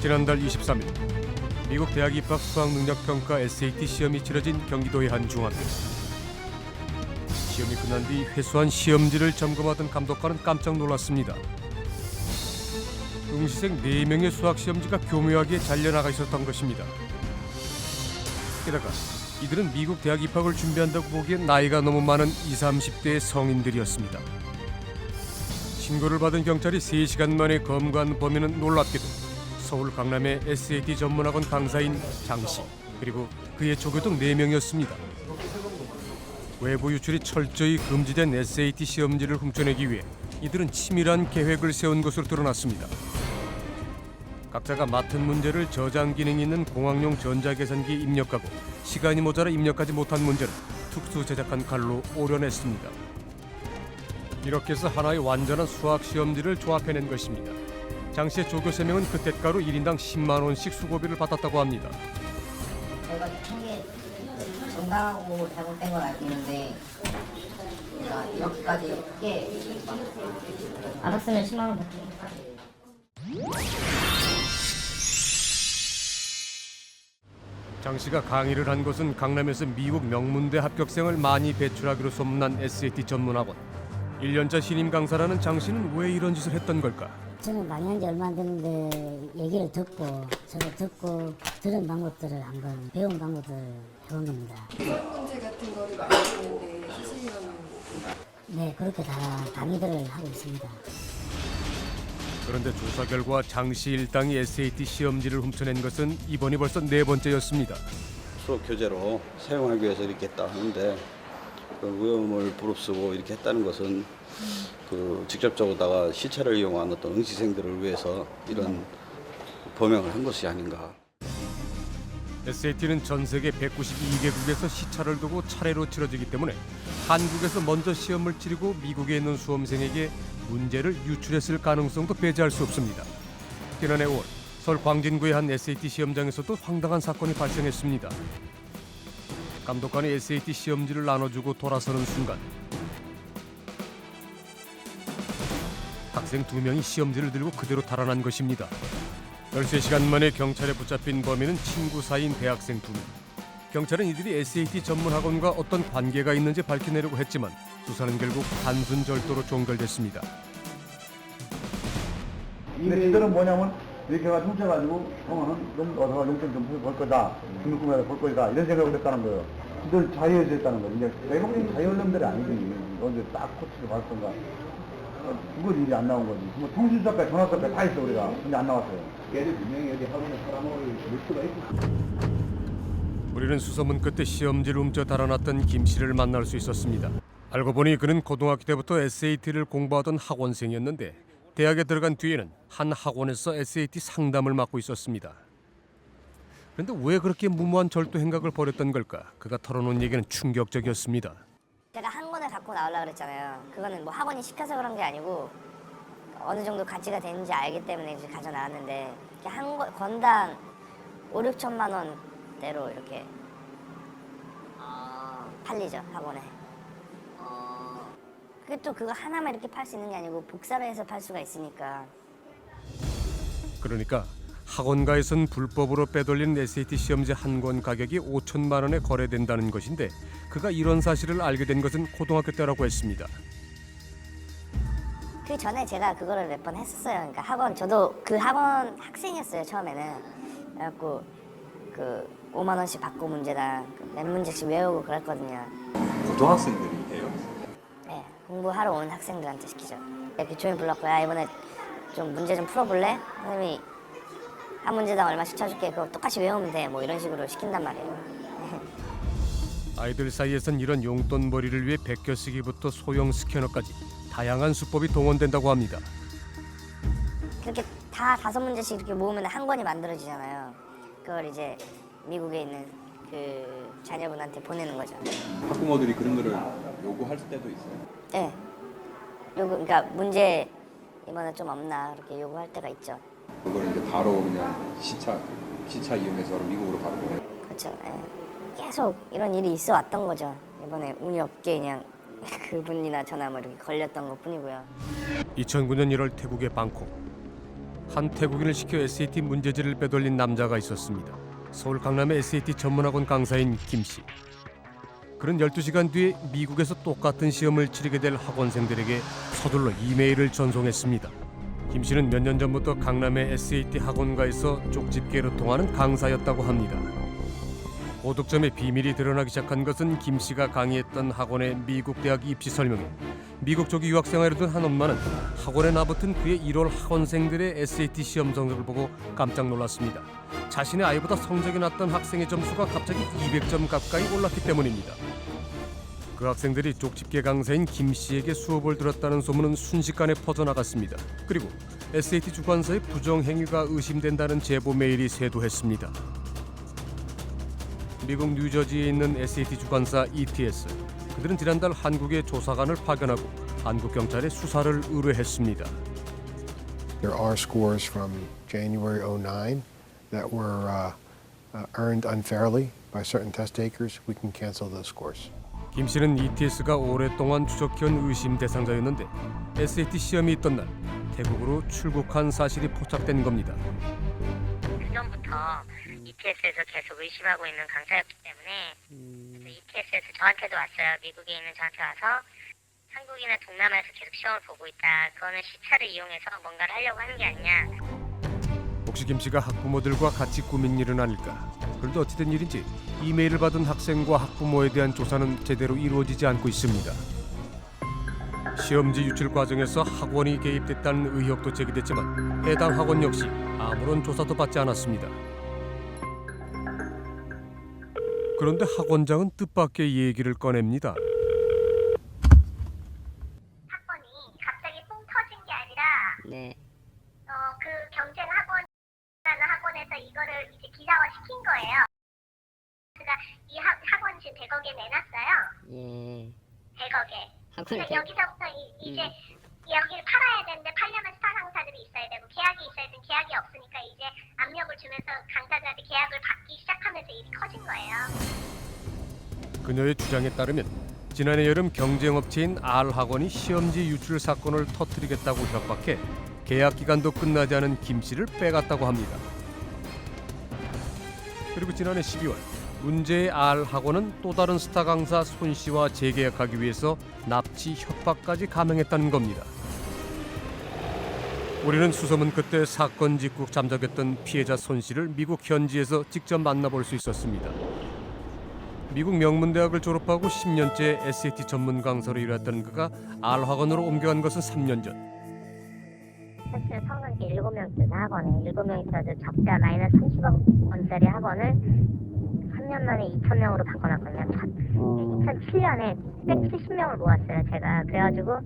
지난달 23일 미국 대학 입학 수학능력평가 SAT 시험이 치러진 경기도의 한 중학교. 시험이 끝난 뒤 회수한 시험지를 점검하던 감독관은 깜짝 놀랐습니다. 응시생 4명의 수학 시험지가 교묘하게 잘려나가 있었던 것입니다. 게다가 이들은 미국 대학 입학을 준비한다고 보기엔 나이가 너무 많은 20, 30대의 성인들이었습니다. 신고를 받은 경찰이 3시간 만에 검거한 범인은 놀랍게도 서울 강남의 SAT 전문학원 강사인 장 씨, 그리고 그의 조교 등 4명이었습니다. 외부 유출이 철저히 금지된 SAT 시험지를 훔쳐내기 위해 이들은 치밀한 계획을 세운 것으로 드러났습니다. 각자가 맡은 문제를 저장 기능이 있는 공학용 전자계산기에 입력하고 시간이 모자라 입력하지 못한 문제를 특수 제작한 칼로 오려냈습니다. 이렇게 해서 하나의 완전한 수학 시험지를 조합해낸 것입니다. 장 씨의 조교 3명은 그 대가로 1인당 10만 원씩 수고비를 받았다고 합니다. 저희가 총계 정당하고 잘못된 걸 알고 있는데 이렇게까지 꽤 알았으면 10만 원 받게. 장 씨가 강의를 한 곳은 강남에서 미국 명문대 합격생을 많이 배출하기로 소문난 SAT 전문학원. 1년차 신임 강사라는 장 씨는 왜 이런 짓을 했던 걸까? 저는 강의한 지 얼마 안 됐는데 얘기를 듣고 저도 듣고 들은 방법들을 한번 배운 방법들을 해본 겁니다. 수학 문제 같은 거를 만드는데 선생님은 네, 그렇게 다 강의들을 하고 있습니다. 그런데 조사 결과 장 씨 일당이 SAT 시험지를 훔쳐낸 것은 이번이 벌써 4번째였습니다. 수업 교재로 사용하기 위해서 이렇게 했다 하는데 그 위험을 무릅쓰고 이렇게 했다는 것은 그 직접적으로다가 시차를 이용한 어떤 응시생들을 위해서 이런 범행을 한 것이 아닌가. SAT는 전 세계 192개국에서 시차를 두고 차례로 치러지기 때문에 한국에서 먼저 시험을 치르고 미국에 있는 수험생에게 문제를 유출했을 가능성도 배제할 수 없습니다. 지난해 5월 서울 광진구의 한 SAT 시험장에서도 황당한 사건이 발생했습니다. 감독관이 SAT 시험지를 나눠주고 돌아서는 순간 학생 2명이 시험지를 들고 그대로 달아난 것입니다. 13시간 만에 경찰에 붙잡힌 범인은 친구 사이인 대학생 2명. 경찰은 이들이 SAT 전문학원과 어떤 관계가 있는지 밝혀내려고 했지만 수사는 결국 단순 절도로 종결됐습니다. 근데 지들은 뭐냐면 이렇게 해가지고 훔쳐가지고 좀 얻어가 용돈 좀 벌 거다, 등록금에다 벌 거다 이런 생각을 했다는 거예요. 지들 자유에서 했다는 거예요. 이제 외국인 자유놈들이 아니지. 언제 딱 코치를 받던가. 그건 일이 안 나온 거지. 뭐 통신사까지 전화사까지 다 있어 우리가. 근데 안 나왔어요. 얘들 분명히 여기 학원에 사람을 낼 수가 있고. 우리는 수소문 끝에 시험지를 훔쳐 달아났던 김 씨를 만날 수 있었습니다. 알고 보니 그는 고등학교 때부터 SAT를 공부하던 학원생이었는데 대학에 들어간 뒤에는 한 학원에서 SAT 상담을 맡고 있었습니다. 그런데 왜 그렇게 무모한 절도 행각을 벌였던 걸까? 그가 털어놓은 얘기는 충격적이었습니다. 제가 한 권을 갖고 나오려고 그랬잖아요. 그거는 뭐 학원이 시켜서 그런 게 아니고 어느 정도 가치가 되는지 알기 때문에 이제 가져 나왔는데 한 권당 5, 6천만 원대로 이렇게 팔리죠 학원에. 그게 또 그거 하나만 이렇게 팔 수 있는 게 아니고 복사를 해서 팔 수가 있으니까. 그러니까 학원가에선 불법으로 빼돌린 SAT 시험지 한 권 가격이 5천만 원에 거래된다는 것인데 그가 이런 사실을 알게 된 것은 고등학교 때라고 했습니다. 그 전에 제가 그거를 몇 번 했었어요. 그러니까 저도 그 학원 학생이었어요 처음에는. 그래갖고 그 5만 원씩 받고 문제당 몇 문제씩 외우고 그랬거든요. 고등학생들이에요? 네, 공부하러 온 학생들한테 시키죠. 이렇게 조용히 불렀고 야 이번에 좀 문제 좀 풀어볼래? 선생님이 한 문제당 얼마씩 쳐줄게. 그거 똑같이 외우면 돼. 뭐 이런 식으로 시킨단 말이에요. 아이들 사이에선 이런 용돈벌이를 위해 베껴쓰기부터 소형 스캐너까지 다양한 수법이 동원된다고 합니다. 그렇게 다 5문제씩 이렇게 모으면 한 권이 만들어지잖아요. 그걸 이제 미국에 있는 그 자녀분한테 보내는 거죠. 학부모들이 그런 거를 요구할 때도 있어요? 네. 그러니까 문제 이번에 좀 없나 그렇게 요구할 때가 있죠. 그걸 이제 바로 그냥 시차 이용해서 미국으로 바로 보내. 그렇죠. 네. 계속 이런 일이 있어 왔던 거죠. 이번에 운이 없게 그냥 그분이나 저나 뭐 이렇게 걸렸던 것 뿐이고요. 2009년 1월 태국의 방콕. 한 태국인을 시켜 SAT 문제지를 빼돌린 남자가 있었습니다. 서울 강남의 SAT 전문학원 강사인 김 씨. 그는 12시간 뒤에 미국에서 똑같은 시험을 치르게 될 학원생들에게 서둘러 이메일을 전송했습니다. 김 씨는 몇 년 전부터 강남의 SAT 학원가에서 쪽집게로 통하는 강사였다고 합니다. 고득점의 비밀이 드러나기 시작한 것은 김 씨가 강의했던 학원의 미국 대학 입시 설명회. 미국 쪽이 유학 생활을 둔 한 엄마는 학원에 나붙은 그의 1월 학원생들의 SAT 시험 성적을 보고 깜짝 놀랐습니다. 자신의 아이보다 성적이 낮던 학생의 점수가 갑자기 200점 가까이 올랐기 때문입니다. 그 학생들이 쪽집게 강사인 김 씨에게 수업을 들었다는 소문은 순식간에 퍼져나갔습니다. 그리고 SAT 주관사의 부정행위가 의심된다는 제보 메일이 쇄도했습니다. 미국 뉴저지에 있는 SAT 주관사 ETS. 그들은 지난달 한국에 조사관을 파견하고 한국 경찰에 수사를 의뢰했습니다. There are scores from January 09 that were earned unfairly by certain test takers. We can cancel those scores. 김 씨는 ETS가 오랫동안 추적해온 의심 대상자였는데 SAT 시험이 있던 날 태국으로 출국한 사실이 포착된 겁니다. 그전부터 ETS에서 계속 의심하고 있는 강사였기 때문에 ETS에서 저한테도 왔어요. 미국에 있는 저한테 와서 한국이나 동남아에서 계속 시험을 보고 있다. 그거는 시차를 이용해서 뭔가를 하려고 하는 게 아니냐. 혹시 김 씨가 학부모들과 같이 꾸민 일은 아닐까? 그런데 어찌된 일인지 이메일을 받은 학생과 학부모에 대한 조사는 제대로 이루어지지 않고 있습니다. 시험지 유출 과정에서 학원이 개입됐다는 의혹도 제기됐지만 해당 학원 역시 아무런 조사도 받지 않았습니다. 그런데 학원장은 뜻밖의 얘기를 꺼냅니다. 사건이 갑자기 뽕 터진 게 아니라 네. 그 경쟁학원이라는 학원에서 이거를 이제 기사화 시킨 거예요. 제가 이 학원 지금 100억에 내놨어요. 예. 100억에. 학원에 그래서 여기서부터 이제 여기를 팔아야 되는데 팔려면 스타 강사들이 있어야 되고 계약이 있어야 되는 계약이 없으니까 이제 압력을 주면서 강사들한테 계약을 받기 시작하면서 일이 커진 거예요. 그녀의 주장에 따르면 지난해 여름 경쟁업체인 R학원이 시험지 유출 사건을 터뜨리겠다고 협박해 계약 기간도 끝나지 않은 김 씨를 빼갔다고 합니다. 그리고 지난해 12월 문제의 R학원은 또 다른 스타 강사 손 씨와 재계약하기 위해서 납치 협박까지 감행했다는 겁니다. 우리는 수소문 끝에 사건 직후 잠적했던 피해자 손 씨를 미국 현지에서 직접 만나볼 수 있었습니다. 미국 명문대학을 졸업하고 10년째 SAT 전문 강사로 일했던 그가 R학원으로 옮겨간 것은 3년 전. 사실 성관계 7명 쓰는 학원에 7명이 써서 적자 마이너스 30억 원짜리 학원을 3년 만에 2,000명으로 바꿔놨거든요. 2007년에 170명을 모았어요, 제가. 그래가지고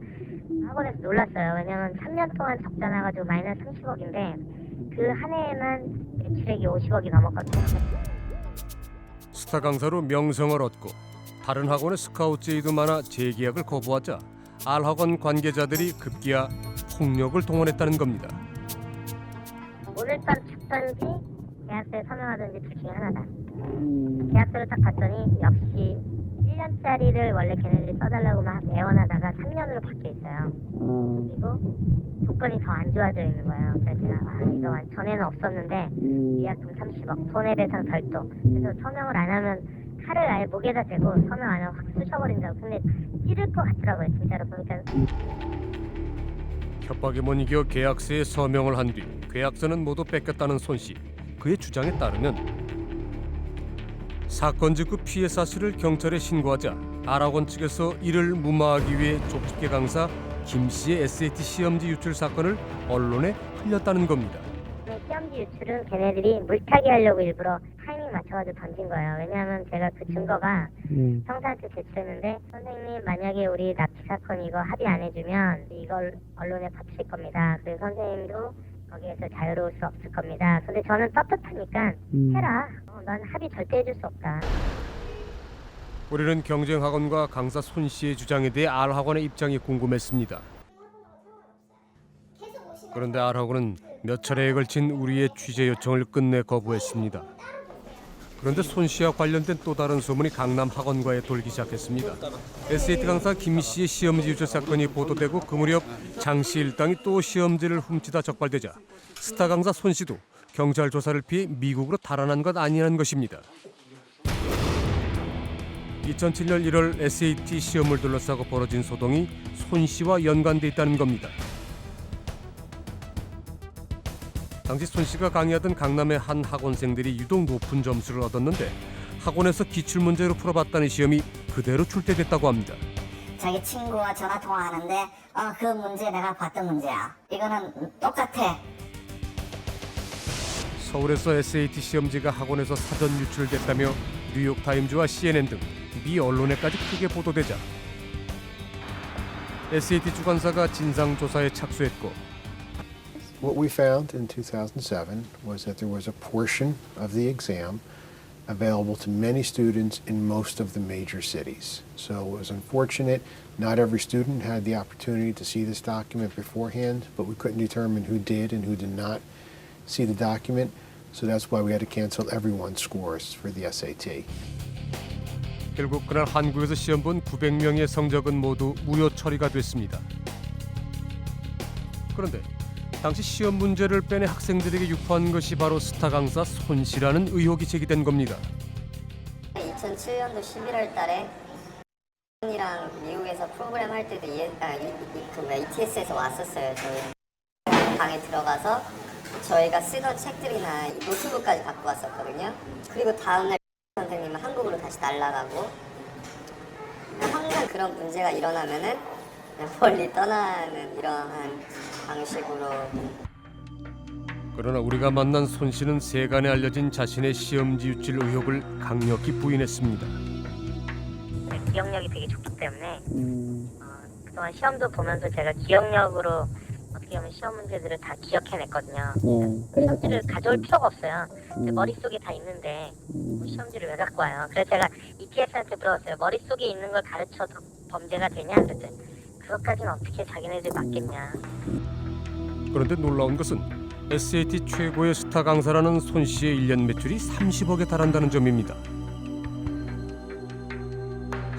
학원에서 놀랐어요. 왜냐면 3년 동안 적자 나가지고 마이너스 30억인데 그 한 해에만 매출액이 50억이 넘었거든요. 스타 강사로 명성을 얻고 다른 학원의 스카우트 제의도 많아 재계약을 거부하자 R학원 관계자들이 급기야 폭력을 동원했다는 겁니다. 오늘 밤 죽던지 계약서에 서명하든지 둘 중에 하나다. 계약서를 딱 봤더니 역시 1년짜리를 원래 걔네들이 써달라고 막 애원하다가 3년으로 바뀌어 있어요. 그리고 조건이 더 안 좋아져 있는 거예요. 그래서 제가 이거 전에는 없었는데 위약금 30억, 손해배상 별도. 그래서 서명을 안 하면 칼을 아예 목에다 대고 서명 안 하면 확 쑤셔버린다고. 근데 찌를 것 같더라고요, 진짜로 보니까. 협박에 못 이겨 계약서에 서명을 한 뒤 계약서는 모두 뺏겼다는 손 씨. 그의 주장에 따르면 사건 직후 피해 사실을 경찰에 신고하자 R학원 측에서 이를 무마하기 위해 쪽집게 강사 김 씨의 SAT 시험지 유출 사건을 언론에 흘렸다는 겁니다. 시험지 유출은 걔네들이 물타기 하려고 일부러 타이밍 맞춰가지고 던진 거예요. 왜냐하면 제가 그 증거가 형사한테 제출했는데, 선생님 만약에 우리 납치 사건 이거 합의 안 해주면 이걸 언론에 퍼뜨릴 겁니다. 그래서 선생님도 거기에서 자유로울 수 없을 겁니다. 근데 저는 떳떳하니까 해라. 난 합의 절대 해줄 수 없다. 우리는 경쟁학원과 강사 손 씨의 주장에 대해 R학원의 입장이 궁금했습니다. 그런데 R학원은 몇 차례에 걸친 우리의 취재 요청을 끝내 거부했습니다. 그런데 손 씨와 관련된 또 다른 소문이 강남 학원과에 돌기 시작했습니다. SAT 강사 김 씨의 시험지 유출 사건이 보도되고 그 무렵 장 씨 일당이 또 시험지를 훔치다 적발되자 스타 강사 손 씨도 경찰 조사를 피해 미국으로 달아난 것 아니냐는 것입니다. 2007년 1월 SAT 시험을 둘러싸고 벌어진 소동이 손 씨와 연관돼 있다는 겁니다. 당시 손 씨가 강의하던 강남의 한 학원생들이 유독 높은 점수를 얻었는데 학원에서 기출문제로 풀어봤다는 시험이 그대로 출제됐다고 합니다. 자기 친구와 전화 통화하는데 그 문제 내가 봤던 문제야. 이거는 똑같아. 서울에서 SAT 시험지가 학원에서 사전 유출됐다며 뉴욕타임즈와 CNN 등 미 언론에까지 크게 보도되자 SAT 주관사가 진상조사에 착수했고 What we found in 2007 was that there was a portion of the exam available to many students in most of the major cities. So it was unfortunate. Not every student had the opportunity to see this document beforehand, but we couldn't determine who did and who did not see the document. So that's why we had to cancel everyone's scores for the SAT. 결국 그날 한국에서 시험 본 900명의 성적은 모두 무효 처리가 됐습니다. 그런데 당시 시험 문제를 빼내 학생들에게 유포한 것이 바로 스타 강사 손 씨라는 의혹이 제기된 겁니다. 2007년도 11월 달에 이랑 미국에서 프로그램 할 때도 ETS에서 왔었어요. 저희 방에 들어가서 저희가 쓰던 책들이나 노트북까지 갖고 왔었거든요. 그리고 다음날 선생님은 한국으로 다시 날아가고 항상 그런 문제가 일어나면은 그냥 멀리 떠나는 이러한 방식으로. 그러나 우리가 만난 손 씨는 세간에 알려진 자신의 시험지 유출 의혹을 강력히 부인했습니다. 기억력이 되게 좋기 때문에 그동안 시험도 보면서 제가 기억력으로 어떻게 보면 시험 문제들을 다 기억해냈거든요. 시험지를 가져올 필요가 없어요. 제 머릿속에 다 있는데 뭐 시험지를 왜 갖고 와요? 그래서 제가 ETS한테 물어봤어요. 머릿속에 있는 걸 가르쳐도 범죄가 되냐? 그랬더니 그것까지는 어떻게 자기네들이 맞겠냐. 그런데 놀라운 것은 SAT 최고의 스타 강사라는 손 씨의 1년 매출이 30억에 달한다는 점입니다.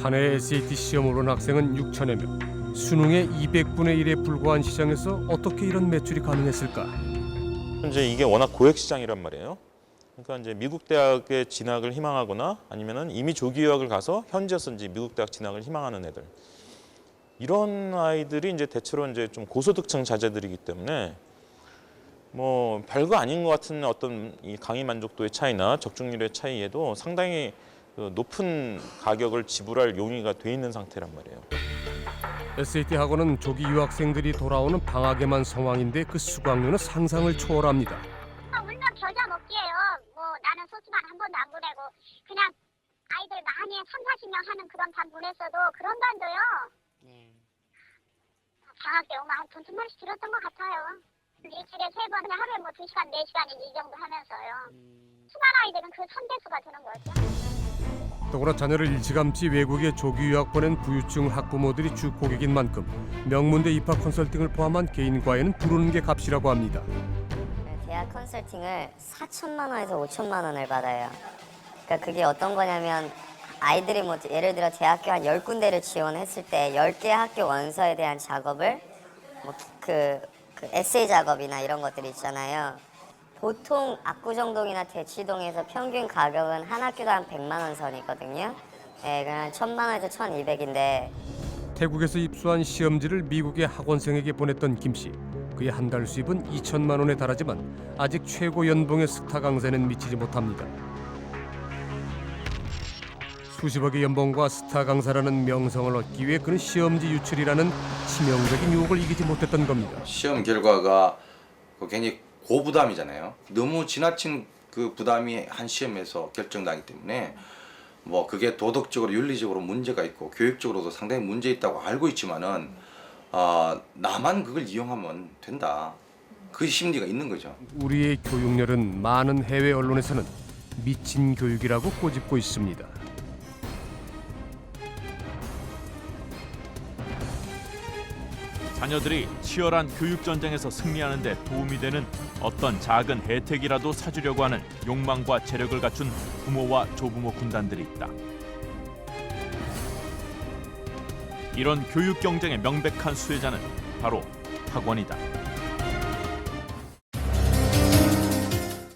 한 해 SAT 시험을 본 학생은 6천여 명. 수능의 200분의 1에 불과한 시장에서 어떻게 이런 매출이 가능했을까? 이제 이게 워낙 고액 시장이란 말이에요. 그러니까 이제 미국 대학에 진학을 희망하거나 아니면은 이미 조기 유학을 가서 현지에서 이제 미국 대학 진학을 희망하는 애들. 이런 아이들이 이제 대체로 이제 좀 고소득층 자제들이기 때문에 뭐 별거 아닌 것 같은 어떤 이 강의 만족도의 차이나 적중률의 차이에도 상당히 높은 가격을 지불할 용의가 돼 있는 상태란 말이에요. SAT 학원은 조기 유학생들이 돌아오는 방학에만 성황인데 그 수강료는 상상을 초월합니다. 물론 겨자 먹기예요. 뭐 나는 소스만 한 번도 안 보내고 그냥 아이들 많이 30-40명 하는 그런 반 보냈어도 그런 반도요. 방학 때 오면 한 돈 2만원씩 들었던 것 같아요. 일주일에 3번 하루에 뭐 2시간, 4시간 이 정도 하면서요. 수많은 아이들은 그 선대수가 되는 거죠. 더구나 자녀를 일찌감치 외국에 조기 유학 보낸 부유층 학부모들이 주 고객인 만큼 명문대 입학 컨설팅을 포함한 개인 과외는 부르는 게 값이라고 합니다. 대학 컨설팅을 4천만 원에서 5천만 원을 받아요. 그러니까 그게 어떤 거냐면 아이들이 뭐 예를 들어 대학교 한 10군데를 지원했을 때 10개 학교 원서에 대한 작업을 뭐 그 에세이 작업이나 이런 것들이 있잖아요. 보통 압구정동이나 대치동에서 평균 가격은 한 학교당 100만 원 선이거든요. 예, 그냥 1,000만 원에서 1,200인데 태국에서 입수한 시험지를 미국의 학원생에게 보냈던 김 씨. 그의 한 달 수입은 2천만 원에 달하지만 아직 최고 연봉의 스타 강사는 미치지 못합니다. 수십억의 연봉과 스타 강사라는 명성을 얻기 위해 그는 시험지 유출이라는 치명적인 유혹을 이기지 못했던 겁니다. 시험 결과가 굉장히 고부담이잖아요. 너무 지나친 그 부담이 한 시험에서 결정나기 때문에 뭐 그게 도덕적으로 윤리적으로 문제가 있고 교육적으로도 상당히 문제 있다고 알고 있지만은 나만 그걸 이용하면 된다. 그 심리가 있는 거죠. 우리의 교육열은 많은 해외 언론에서는 미친 교육이라고 꼬집고 있습니다. 자녀들이 치열한 교육 전쟁에서 승리하는 데 도움이 되는 어떤 작은 혜택이라도 사주려고 하는 욕망과 재력을 갖춘 부모와 조부모 군단들이 있다. 이런 교육 경쟁의 명백한 수혜자는 바로 학원이다.